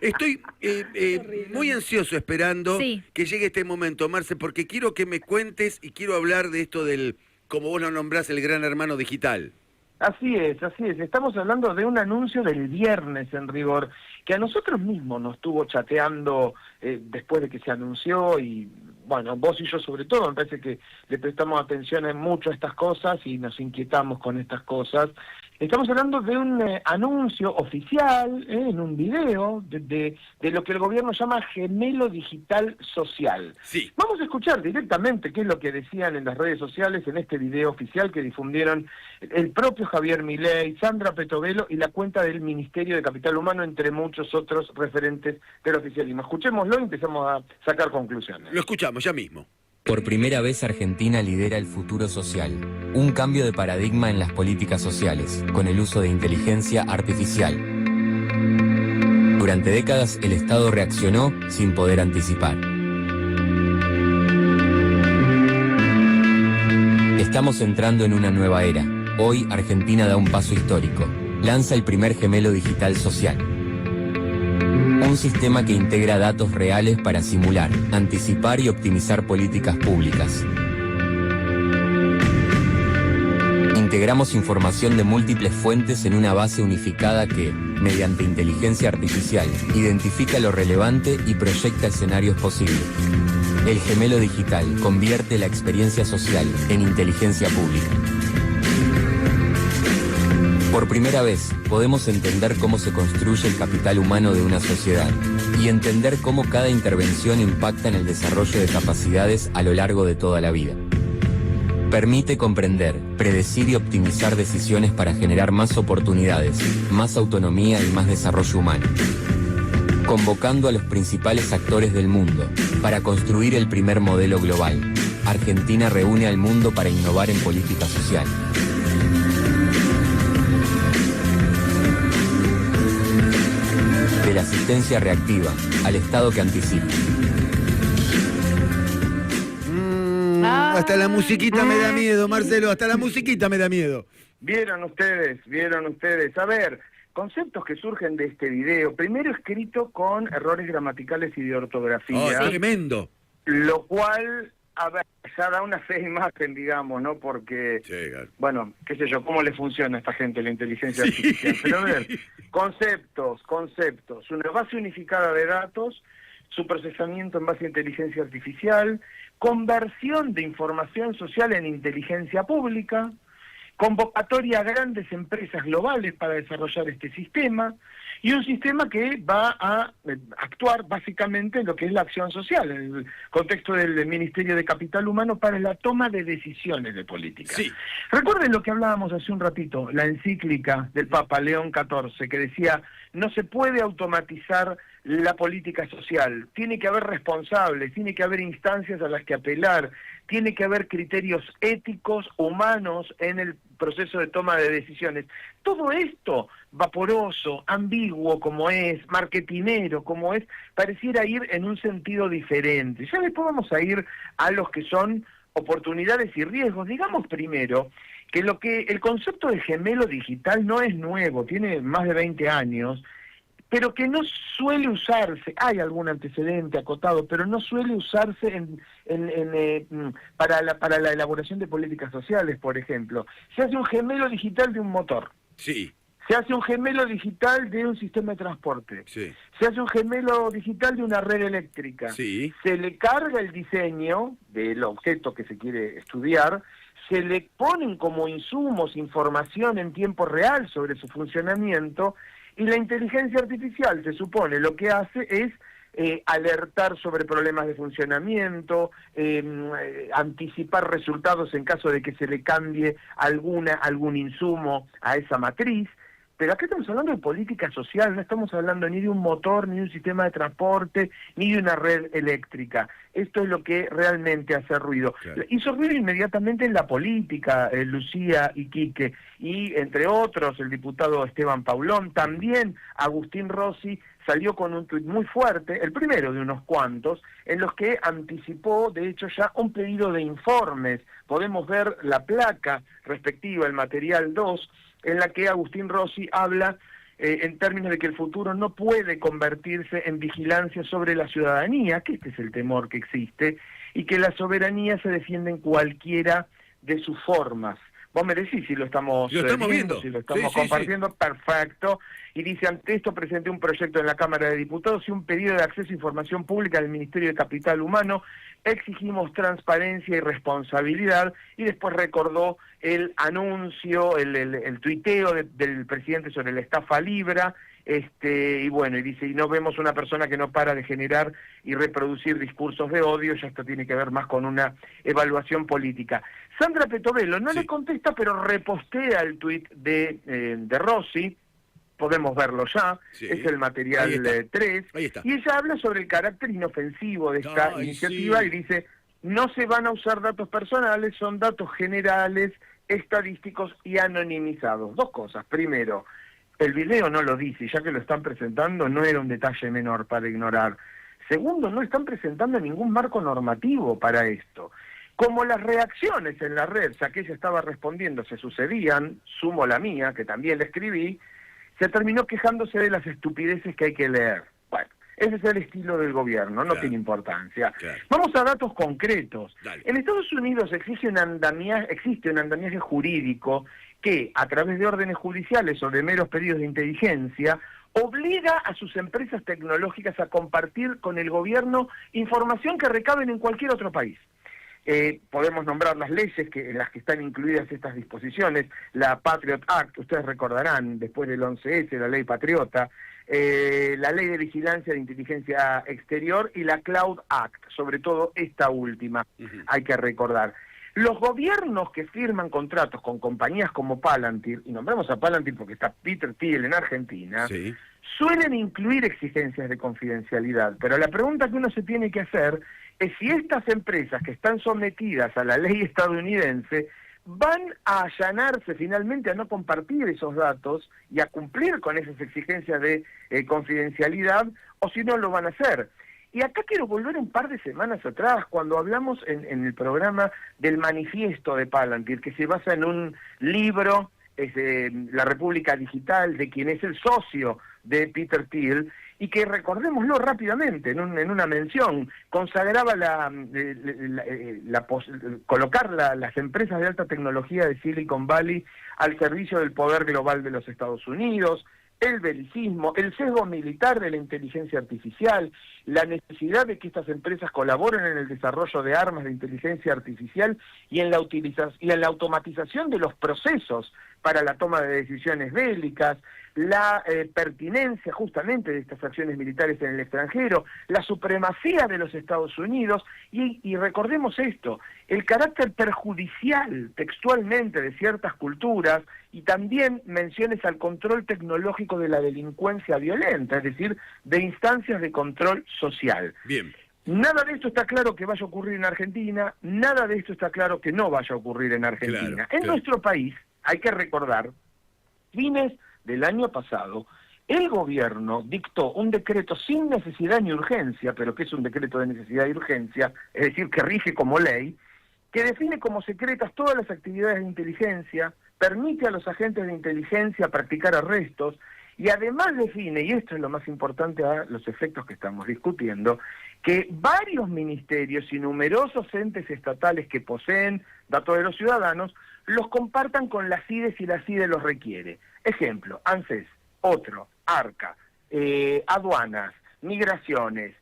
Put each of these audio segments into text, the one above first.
Estoy muy ansioso esperando Sí. que llegue este momento, Marce, porque quiero que me cuentes y quiero hablar de esto del, como vos lo nombrás, el gran hermano digital. Así es, así es. Estamos hablando de un anuncio del viernes en rigor, que a nosotros mismos nos estuvo chateando después de que se anunció y, bueno, vos y yo sobre todo, me parece que le prestamos atención en mucho a estas cosas y nos inquietamos con estas cosas. Estamos hablando de un anuncio oficial en un video de lo que el gobierno llama gemelo digital social. Sí. Vamos a escuchar directamente qué es lo que decían en las redes sociales en este video oficial que difundieron el propio Javier Milei, Sandra Petovelo y la cuenta del Ministerio de Capital Humano, entre muchos otros referentes del oficialismo. Escuchémoslo y empezamos a sacar conclusiones. Lo escuchamos ya mismo. Por primera vez Argentina lidera el futuro social, un cambio de paradigma en las políticas sociales, con el uso de inteligencia artificial. Durante décadas el Estado reaccionó sin poder anticipar. Estamos entrando en una nueva era. Hoy Argentina da un paso histórico. Lanza el primer gemelo digital social. Un sistema que integra datos reales para simular, anticipar y optimizar políticas públicas. Integramos información de múltiples fuentes en una base unificada que, mediante inteligencia artificial, identifica lo relevante y proyecta escenarios posibles. El gemelo digital convierte la experiencia social en inteligencia pública. Por primera vez, podemos entender cómo se construye el capital humano de una sociedad y entender cómo cada intervención impacta en el desarrollo de capacidades a lo largo de toda la vida. Permite comprender, predecir y optimizar decisiones para generar más oportunidades, más autonomía y más desarrollo humano. Convocando a los principales actores del mundo para construir el primer modelo global, Argentina reúne al mundo para innovar en política social. De la asistencia reactiva al Estado que anticipa. Hasta la musiquita me da miedo, Marcelo, hasta la musiquita me da miedo. Vieron ustedes. A ver, conceptos que surgen de este video. Primero escrito con errores gramaticales y de ortografía. Oh, tremendo. Lo cual, a ver, ya da una fea imagen, digamos, ¿no? Porque, Sí, claro. bueno, qué sé yo, ¿cómo le funciona a esta gente la inteligencia artificial? Pero a ver, conceptos, una base unificada de datos, su procesamiento en base a inteligencia artificial, conversión de información social en inteligencia pública, convocatoria a grandes empresas globales para desarrollar este sistema, y un sistema que va a actuar básicamente en lo que es la acción social, en el contexto del Ministerio de Capital Humano para la toma de decisiones de política. Sí. Recuerden lo que hablábamos hace un ratito, la encíclica del Papa León XIV, que decía, no se puede automatizar la política social, tiene que haber responsables, tiene que haber instancias a las que apelar, tiene que haber criterios éticos, humanos en el proceso de toma de decisiones. Todo esto, vaporoso, ambiguo como es, marketinero como es, pareciera ir en un sentido diferente. Ya después vamos a ir a los que son oportunidades y riesgos. Digamos primero que el concepto de gemelo digital no es nuevo, tiene más de 20 años, pero que no suele usarse, hay algún antecedente acotado, pero no suele usarse para la elaboración de políticas sociales, por ejemplo. Se hace un gemelo digital de un motor. Sí, Se hace un gemelo digital de un sistema de transporte. sí, Se hace un gemelo digital de una red eléctrica. sí. Se le carga el diseño del objeto que se quiere estudiar, se le ponen como insumos información en tiempo real sobre su funcionamiento, y la inteligencia artificial, se supone, lo que hace es alertar sobre problemas de funcionamiento, anticipar resultados en caso de que se le cambie algún insumo a esa matriz. Pero acá estamos hablando de política social, no estamos hablando ni de un motor, ni de un sistema de transporte, ni de una red eléctrica. Esto es lo que realmente hace ruido. Claro. Hizo ruido inmediatamente en la política, Lucía y Quique, y entre otros el diputado Esteban Paulón, también Agustín Rossi salió con un tuit muy fuerte, el primero de unos cuantos, en los que anticipó, de hecho, ya un pedido de informes. Podemos ver la placa respectiva, el material 2, en la que Agustín Rossi habla en términos de que el futuro no puede convertirse en vigilancia sobre la ciudadanía, que este es el temor que existe, y que la soberanía se defiende en cualquiera de sus formas. Vos me decís si lo estamos viendo, si lo estamos compartiendo, perfecto. Y dice, ante esto presenté un proyecto en la Cámara de Diputados y un pedido de acceso a información pública del Ministerio de Capital Humano. Exigimos transparencia y responsabilidad, y después recordó el anuncio, el tuiteo del presidente sobre la estafa Libra, y bueno, y dice, y no vemos una persona que no para de generar y reproducir discursos de odio, ya esto tiene que ver más con una evaluación política. Sandra Petovelo no le contesta, pero repostea el tuit de Rossi, podemos verlo ya, es el material 3, y ella habla sobre el carácter inofensivo de esta iniciativa y dice, no se van a usar datos personales, son datos generales, estadísticos y anonimizados. Dos cosas, primero, el video no lo dice, ya que lo están presentando no era un detalle menor para ignorar. Segundo, no están presentando ningún marco normativo para esto. Como las reacciones en la red, ya que ella estaba respondiendo, se sucedían, sumo la mía, que también la escribí, se terminó quejándose de las estupideces que hay que leer. Bueno, ese es el estilo del gobierno, no tiene importancia. Vamos a datos concretos. En Estados Unidos existe un andamiaje jurídico que, a través de órdenes judiciales o de meros pedidos de inteligencia, obliga a sus empresas tecnológicas a compartir con el gobierno información que recaben en cualquier otro país. Podemos nombrar las leyes en las que están incluidas estas disposiciones, la Patriot Act, ustedes recordarán, después del 11S, la ley Patriota, la ley de vigilancia de inteligencia exterior y la Cloud Act, sobre todo esta última, hay que recordar. Los gobiernos que firman contratos con compañías como Palantir, y nombramos a Palantir porque está Peter Thiel en Argentina, suelen incluir exigencias de confidencialidad, pero la pregunta que uno se tiene que hacer es si estas empresas que están sometidas a la ley estadounidense van a allanarse finalmente a no compartir esos datos y a cumplir con esas exigencias de confidencialidad, o si no lo van a hacer. Y acá quiero volver un par de semanas atrás, cuando hablamos en el programa del manifiesto de Palantir, que se basa en un libro, La República Digital, de quien es el socio de Peter Thiel, y que, recordémoslo rápidamente, en una mención, consagraba colocar las empresas de alta tecnología de Silicon Valley al servicio del poder global de los Estados Unidos, el belicismo, el sesgo militar de la inteligencia artificial, la necesidad de que estas empresas colaboren en el desarrollo de armas de inteligencia artificial y en la automatización de los procesos para la toma de decisiones bélicas, la pertinencia justamente de estas acciones militares en el extranjero, la supremacía de los Estados Unidos y recordemos esto, el carácter perjudicial textualmente de ciertas culturas y también menciones al control tecnológico de la delincuencia violenta, es decir, de instancias de control social. Bien. Nada de esto está claro que vaya a ocurrir en Argentina, nada de esto está claro que no vaya a ocurrir en Argentina. En nuestro país, hay que recordar, fines del año pasado, el gobierno dictó un decreto sin necesidad ni urgencia, pero que es un decreto de necesidad y urgencia, es decir, que rige como ley, que define como secretas todas las actividades de inteligencia, permite a los agentes de inteligencia practicar arrestos, y además define, y esto es lo más importante a los efectos que estamos discutiendo, que varios ministerios y numerosos entes estatales que poseen datos de los ciudadanos los compartan con las CIDE si la CIDE los requiere. Ejemplo, ANSES, otro, ARCA, aduanas, migraciones,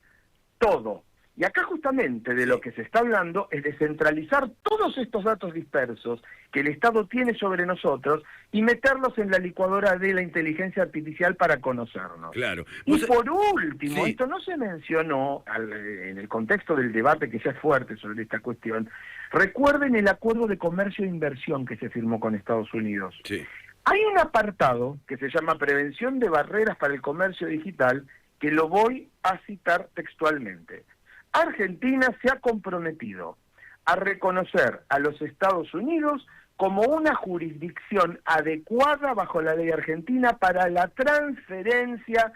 todo. Y acá justamente de lo que se está hablando es de centralizar todos estos datos dispersos que el Estado tiene sobre nosotros y meterlos en la licuadora de la inteligencia artificial para conocernos. Claro. Y por último, esto no se mencionó en el contexto del debate que ya es fuerte sobre esta cuestión, recuerden el acuerdo de comercio e inversión que se firmó con Estados Unidos. Sí. Hay un apartado que se llama Prevención de Barreras para el Comercio Digital, que lo voy a citar textualmente. Argentina se ha comprometido a reconocer a los Estados Unidos como una jurisdicción adecuada bajo la ley argentina para la transferencia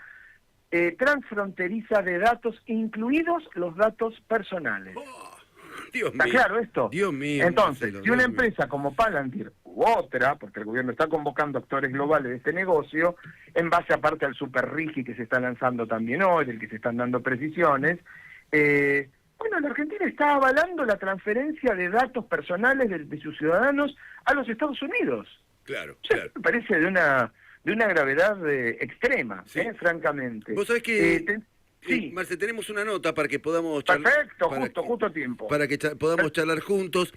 transfronteriza de datos, incluidos los datos personales. Dios ¿Está mío. claro esto? Dios mío. Entonces, Marcelo, si una Dios mío. empresa como Palantir u otra, porque el gobierno está convocando actores globales de este negocio, en base aparte al super RIGI que se está lanzando también hoy, del que se están dando precisiones. Bueno, la Argentina está avalando la transferencia de datos personales de sus ciudadanos a los Estados Unidos. Claro, O sea, claro. me parece de una gravedad extrema, Sí. Francamente. Vos sabés que, sí, Marce, tenemos una nota para que podamos perfecto, para justo a tiempo. para que podamos charlar juntos,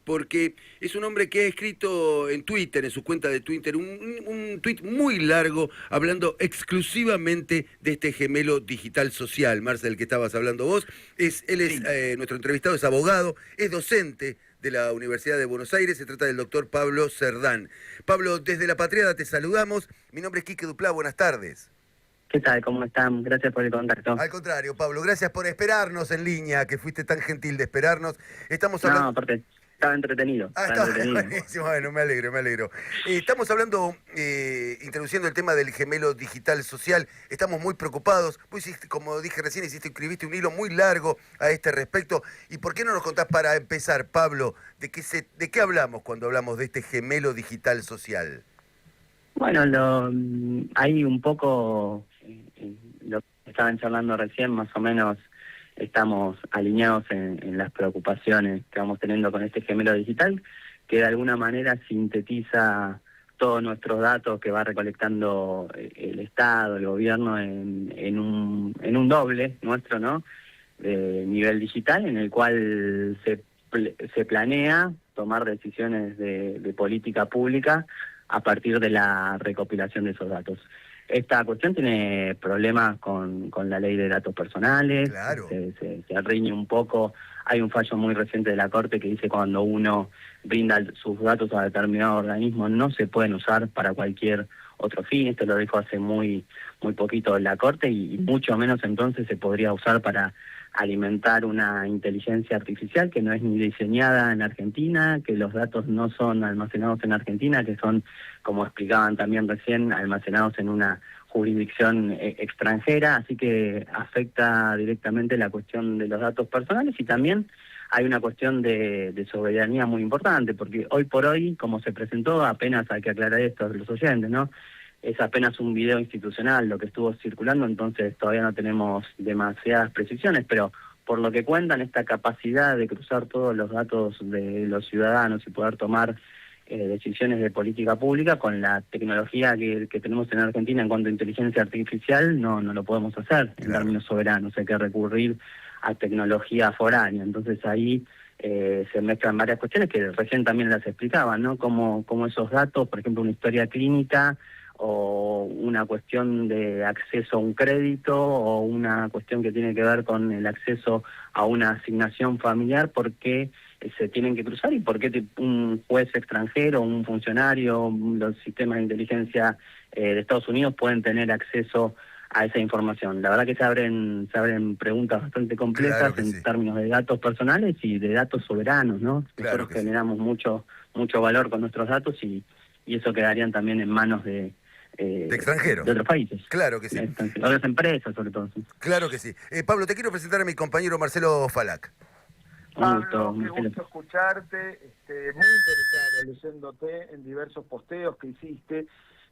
porque es un hombre que ha escrito en Twitter, en su cuenta de Twitter, un tuit muy largo hablando exclusivamente de este gemelo digital social, Marce, del que estabas hablando vos. Él es nuestro entrevistado, es abogado, es docente de la Universidad de Buenos Aires, se trata del doctor Pablo Cerdán. Pablo, desde La Patriada te saludamos, mi nombre es Quique Duplá, buenas tardes. ¿Qué tal? ¿Cómo están? Gracias por el contacto. Al contrario, Pablo, gracias por esperarnos en línea, que fuiste tan gentil de esperarnos. Estamos hablando... No, porque estaba entretenido. Está buenísimo, bueno, me alegro. Estamos hablando, introduciendo el tema del gemelo digital social. Estamos muy preocupados. Vos hiciste, como dije recién, escribiste un hilo muy largo a este respecto. ¿Y por qué no nos contás para empezar, Pablo, de qué hablamos cuando hablamos de este gemelo digital social? Bueno, hay un poco lo que estaban charlando recién, más o menos estamos alineados en las preocupaciones que vamos teniendo con este gemelo digital, que de alguna manera sintetiza todos nuestros datos que va recolectando el Estado, el gobierno, en un doble nuestro, ¿no? De nivel digital, en el cual se planea tomar decisiones de política pública a partir de la recopilación de esos datos. Esta cuestión tiene problemas con la ley de datos personales, Claro. se riñe un poco. Hay un fallo muy reciente de la Corte que dice que cuando uno brinda sus datos a determinado organismo no se pueden usar para cualquier otro fin. Esto lo dijo hace muy poquito la Corte y mucho menos entonces se podría usar para alimentar una inteligencia artificial que no es ni diseñada en Argentina, que los datos no son almacenados en Argentina, que son, como explicaban también recién, almacenados en una jurisdicción extranjera, así que afecta directamente la cuestión de los datos personales y también hay una cuestión de soberanía muy importante, porque hoy por hoy, como se presentó, apenas hay que aclarar esto a los oyentes, ¿no? Es apenas un video institucional lo que estuvo circulando, entonces todavía no tenemos demasiadas precisiones, pero por lo que cuentan, esta capacidad de cruzar todos los datos de los ciudadanos y poder tomar decisiones de política pública con la tecnología que tenemos en Argentina en cuanto a inteligencia artificial, no lo podemos hacer en términos soberanos, hay que recurrir a tecnología foránea, entonces ahí se mezclan varias cuestiones que recién también las explicaban, ¿no? Como esos datos, por ejemplo, una historia clínica o una cuestión de acceso a un crédito o una cuestión que tiene que ver con el acceso a una asignación familiar, ¿por qué se tienen que cruzar y por qué un juez extranjero, un funcionario, los sistemas de inteligencia de Estados Unidos pueden tener acceso a esa información? La verdad que se abren preguntas bastante complejas en términos de datos personales y de datos soberanos, ¿no? Claro Nosotros generamos mucho valor con nuestros datos y eso quedarían también en manos de extranjeros. De otros países. Claro que sí. Otras empresas, sobre todo. Sí. Claro que sí. Pablo, te quiero presentar a mi compañero Marcelo Falac. Pablo, qué gusto escucharte, muy interesado leyéndote en diversos posteos que hiciste.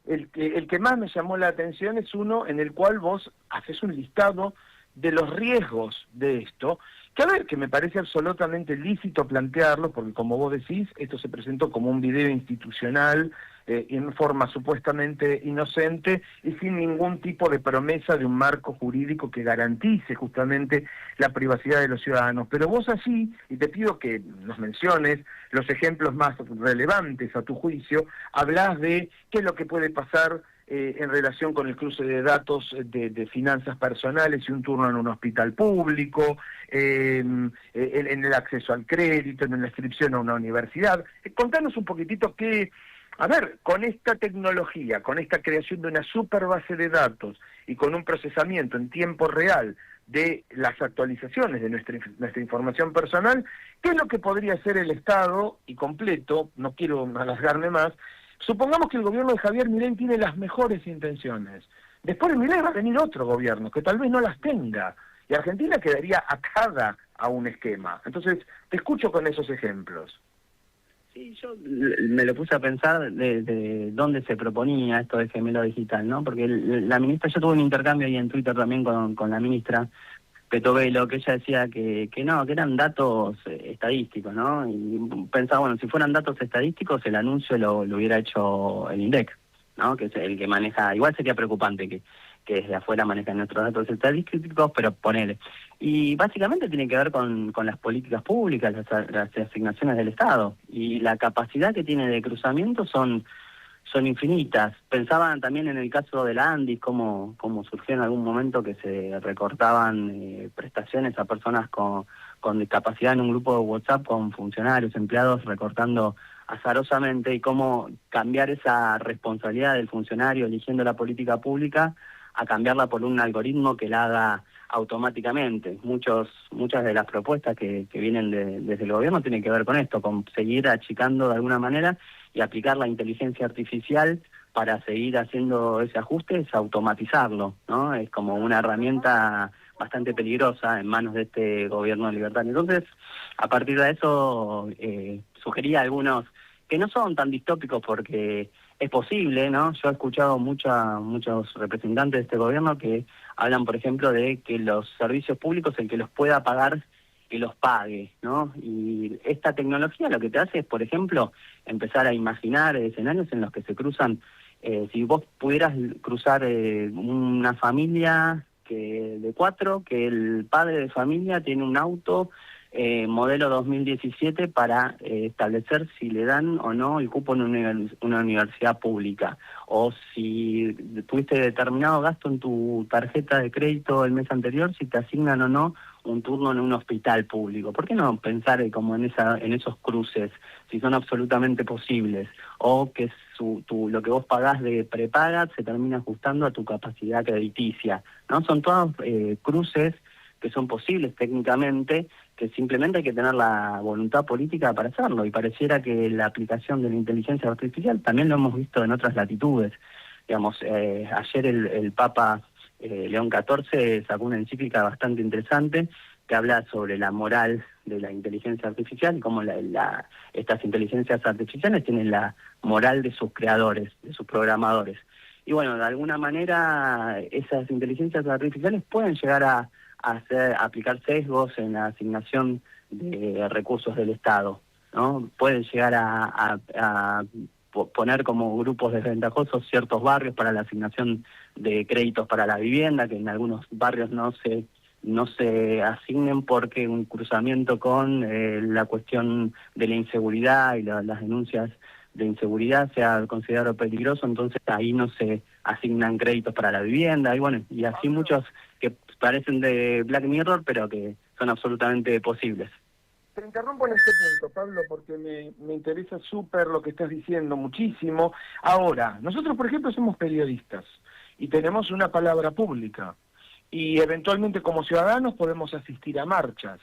El que más me llamó la atención es uno en el cual vos haces un listado de los riesgos de esto, que a ver, que me parece absolutamente lícito plantearlo, porque como vos decís, esto se presentó como un video institucional, en forma supuestamente inocente y sin ningún tipo de promesa de un marco jurídico que garantice justamente la privacidad de los ciudadanos. Pero vos allí, y te pido que nos menciones los ejemplos más relevantes a tu juicio, hablás de qué es lo que puede pasar en relación con el cruce de datos de finanzas personales y un turno en un hospital público, en el acceso al crédito, en la inscripción a una universidad. Contanos un poquitito qué... A ver, con esta tecnología, con esta creación de una super base de datos y con un procesamiento en tiempo real de las actualizaciones de nuestra información personal, ¿qué es lo que podría hacer el Estado? Y completo, no quiero alargarme más, supongamos que el gobierno de Javier Milei tiene las mejores intenciones. Después de Milei va a venir otro gobierno que tal vez no las tenga. Y Argentina quedaría atada a un esquema. Entonces, te escucho con esos ejemplos. Sí, yo me lo puse a pensar de dónde se proponía esto de gemelo digital, ¿no? Porque la ministra, yo tuve un intercambio ahí en Twitter también con la ministra Petovelo, que ella decía que no, que eran datos estadísticos, ¿no? Y pensaba, bueno, si fueran datos estadísticos, el anuncio lo hubiera hecho el INDEC, ¿no? Que es el que maneja, igual sería preocupante que desde afuera manejan nuestros datos estadísticos, pero ponele. Y básicamente tiene que ver con las políticas públicas, las asignaciones del Estado. Y la capacidad que tiene de cruzamiento son infinitas. Pensaban también en el caso de la ANDIS, cómo surgió en algún momento que se recortaban prestaciones a personas con discapacidad en un grupo de WhatsApp con funcionarios, empleados, recortando azarosamente, y cómo cambiar esa responsabilidad del funcionario eligiendo la política pública a cambiarla por un algoritmo que la haga automáticamente. Muchas de las propuestas que vienen desde el gobierno tienen que ver con esto, con seguir achicando de alguna manera y aplicar la inteligencia artificial para seguir haciendo ese ajuste, es automatizarlo, ¿no? Es como una herramienta bastante peligrosa en manos de este gobierno libertario. Entonces, a partir de eso, sugería algunos que no son tan distópicos porque es posible, ¿no? Yo he escuchado muchos representantes de este gobierno que hablan, por ejemplo, de que los servicios públicos, el que los pueda pagar, que los pague, ¿no? Y esta tecnología lo que te hace es, por ejemplo, empezar a imaginar escenarios en los que se cruzan, si vos pudieras cruzar una familia de 4, que el padre de familia tiene un auto modelo 2017 para establecer si le dan o no el cupo en una universidad pública, o si tuviste determinado gasto en tu tarjeta de crédito el mes anterior, si te asignan o no un turno en un hospital público. ¿Por qué no pensar como en esos cruces, si son absolutamente posibles, o que lo que vos pagás de prepaga se termina ajustando a tu capacidad crediticia, ¿no? Son todos cruces que son posibles técnicamente, que simplemente hay que tener la voluntad política para hacerlo, y pareciera que la aplicación de la inteligencia artificial también lo hemos visto en otras latitudes. Digamos, ayer el Papa León XIV sacó una encíclica bastante interesante que habla sobre la moral de la inteligencia artificial y cómo estas inteligencias artificiales tienen la moral de sus creadores, de sus programadores. Y bueno, de alguna manera esas inteligencias artificiales pueden llegar a aplicar sesgos en la asignación de recursos del Estado, ¿no? Pueden llegar a poner como grupos desventajosos ciertos barrios para la asignación de créditos para la vivienda, que en algunos barrios no se asignen porque un cruzamiento con la cuestión de la inseguridad y las denuncias de inseguridad sea considerado peligroso, entonces ahí no se asignan créditos para la vivienda, y bueno, y así muchos que parecen de Black Mirror, pero que son absolutamente posibles. Te interrumpo en este punto, Pablo, porque me interesa súper lo que estás diciendo, muchísimo. Ahora, nosotros, por ejemplo, somos periodistas y tenemos una palabra pública, y eventualmente como ciudadanos podemos asistir a marchas.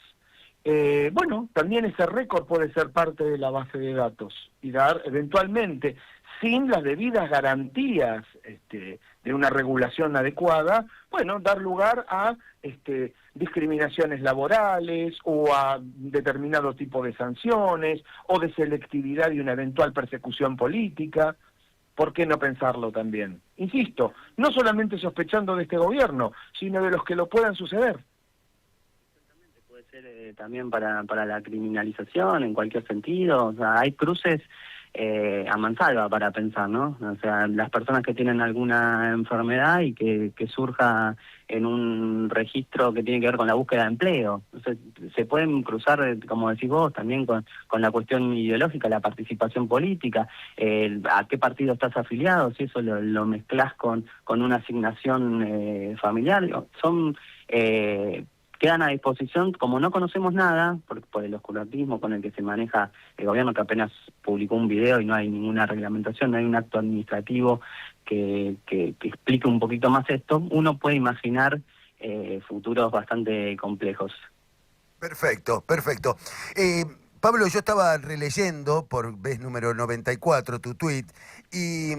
Bueno, también ese récord puede ser parte de la base de datos y dar eventualmente, sin las debidas garantías de una regulación adecuada, bueno, dar lugar a discriminaciones laborales o a determinado tipo de sanciones o de selectividad y una eventual persecución política. ¿Por qué no pensarlo también? Insisto, no solamente sospechando de este gobierno, sino de los que lo puedan suceder. Puede ser también para la criminalización en cualquier sentido. O sea, hay cruces a mansalva para pensar, ¿no? O sea, las personas que tienen alguna enfermedad y que surja en un registro que tiene que ver con la búsqueda de empleo. O sea, se pueden cruzar, como decís vos, también con la cuestión ideológica, la participación política, a qué partido estás afiliado, si eso lo mezclas con una asignación familiar. Son quedan a disposición, como no conocemos nada, por el oscurantismo con el que se maneja el gobierno, que apenas publicó un video y no hay ninguna reglamentación, no hay un acto administrativo que explique un poquito más esto, uno puede imaginar futuros bastante complejos. Perfecto, perfecto. Pablo, yo estaba releyendo por vez número 94 tu tuit y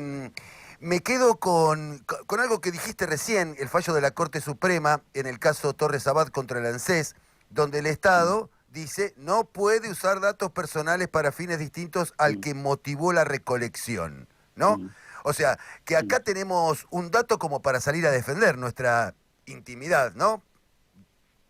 me quedo con algo que dijiste recién, el fallo de la Corte Suprema en el caso Torres Abad contra el ANSES, donde el Estado dice, no puede usar datos personales para fines distintos al que motivó la recolección, ¿no? O sea, que acá tenemos un dato como para salir a defender nuestra intimidad, ¿no?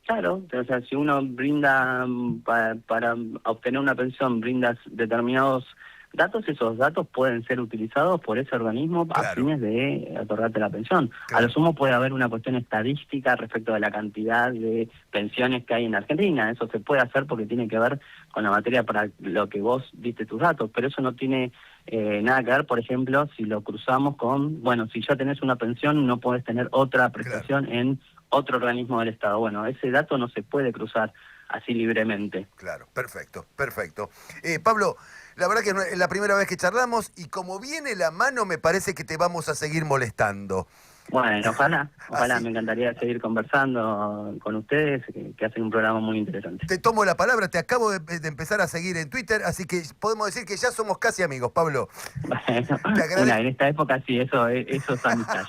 Claro, o sea, si uno brinda para obtener una pensión, brinda determinados datos, esos datos pueden ser utilizados por ese organismo a fines de otorgarte la pensión. A lo sumo puede haber una cuestión estadística respecto de la cantidad de pensiones que hay en Argentina. Eso se puede hacer porque tiene que ver con la materia para lo que vos diste tus datos, pero eso no tiene nada que ver, por ejemplo, si lo cruzamos con, bueno, si ya tenés una pensión, no podés tener otra prestación en otro organismo del Estado. Bueno, ese dato no se puede cruzar así libremente. Claro, perfecto, perfecto. Pablo, la verdad que es la primera vez que charlamos y como viene la mano me parece que te vamos a seguir molestando. Bueno, ojalá, me encantaría seguir conversando con ustedes, que hacen un programa muy interesante. Te tomo la palabra, te acabo de empezar a seguir en Twitter, así que podemos decir que ya somos casi amigos, Pablo. Bueno, en esta época sí, eso es amistad.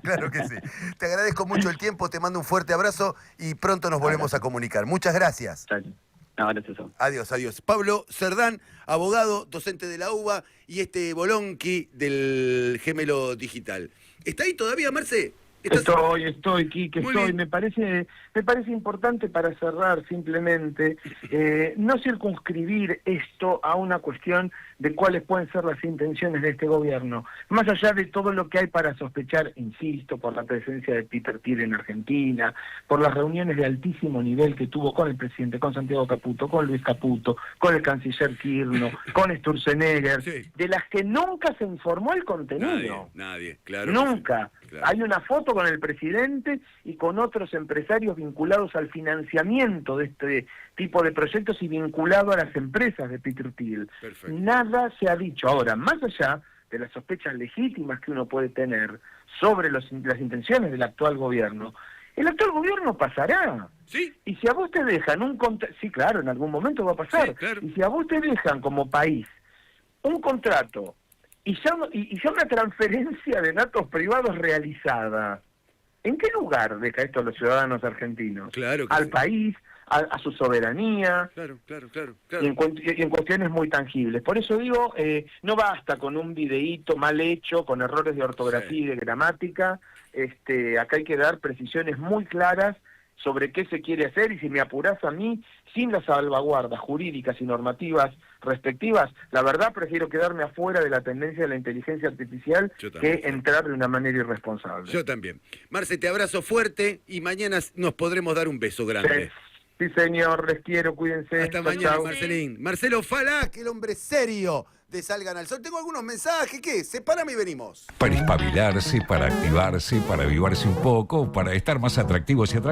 Claro que sí. Te agradezco mucho el tiempo, te mando un fuerte abrazo y pronto nos volvemos a comunicar. Muchas gracias. No, gracias. Adiós, adiós. Pablo Cerdán, abogado, docente de la UBA y Bolonqui del Gemelo Digital. ¿Está ahí todavía, Marce? Estoy, Quique, Muy estoy. bien. Me parece importante para cerrar simplemente no circunscribir esto a una cuestión de cuáles pueden ser las intenciones de este gobierno. Más allá de todo lo que hay para sospechar, insisto, por la presencia de Peter Thiel en Argentina, por las reuniones de altísimo nivel que tuvo con el presidente, con Santiago Caputo, con Luis Caputo, con el canciller Kirchner, con Sturzenegger, de las que nunca se informó el contenido. Nadie, claro. Nunca. Claro. Hay una foto con el presidente y con otros empresarios vinculados al financiamiento de este tipo de proyectos y vinculado a las empresas de Peter Thiel. Perfecto. Nada se ha dicho. Ahora, más allá de las sospechas legítimas que uno puede tener sobre las intenciones del actual gobierno, el actual gobierno pasará. ¿Sí? Y si a vos te dejan un contrato, sí, claro, en algún momento va a pasar. Sí, claro. Y si a vos te dejan como país un contrato y ya una transferencia de datos privados realizada, ¿en qué lugar deja esto a los ciudadanos argentinos? Claro que Al sí. país, a su soberanía, Claro. y en cuestiones muy tangibles. Por eso digo, no basta con un videíto mal hecho, con errores de ortografía y de gramática. Acá hay que dar precisiones muy claras sobre qué se quiere hacer, y si me apurás a mí, sin las salvaguardas jurídicas y normativas respectivas, la verdad prefiero quedarme afuera de la tendencia de la inteligencia artificial que entrar de una manera irresponsable. Yo también. Marce, te abrazo fuerte y mañana nos podremos dar un beso grande. Sí, señor, les quiero, cuídense. Hasta mañana, Marcelín. Marcelo Falá, que el hombre serio de Salgan al Sol. Tengo algunos mensajes, ¿qué? Sepárame y venimos. Para espabilarse, para activarse, para avivarse un poco, para estar más atractivos y atractivos.